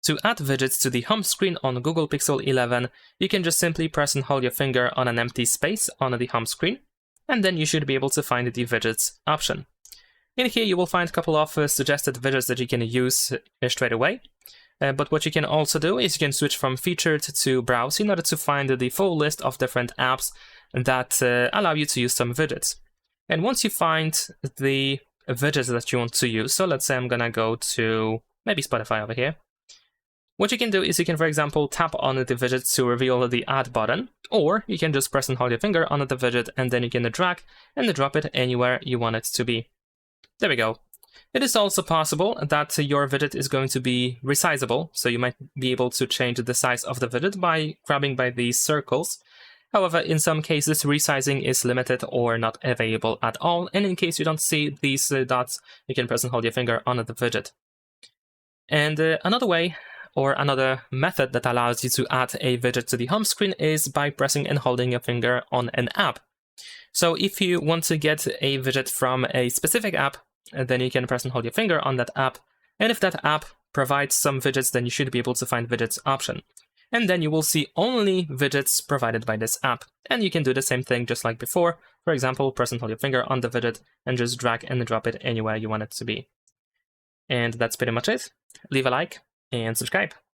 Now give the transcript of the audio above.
To add widgets to the home screen on Google Pixel 11, you can just simply press and hold your finger on an empty space on the home screen, and then you should be able to find the widgets option. In here, you will find a couple of suggested widgets that you can use straight away. But what you can also do is you can switch from featured to browse in order to find the full list of different apps that allow you to use some widgets. And once you find the widgets that you want to use, so let's say I'm gonna go to maybe Spotify over here. What you can do is you can, for example, tap on the widget to reveal the add button, or you can just press and hold your finger on the widget and then you can drag and drop it anywhere you want it to be. There we go. It is also possible that your widget is going to be resizable, so you might be able to change the size of the widget by grabbing by these circles. However, in some cases, resizing is limited or not available at all, and in case you don't see these dots, you can press and hold your finger on the widget. And another way, or another method that allows you to add a widget to the home screen is by pressing and holding your finger on an app. So if you want to get a widget from a specific app, then you can press and hold your finger on that app, and if that app provides some widgets, then you should be able to find widgets option. And then you will see only widgets provided by this app. And you can do the same thing just like before. For example, press and hold your finger on the widget and just drag and drop it anywhere you want it to be. And that's pretty much it. Leave a like and subscribe.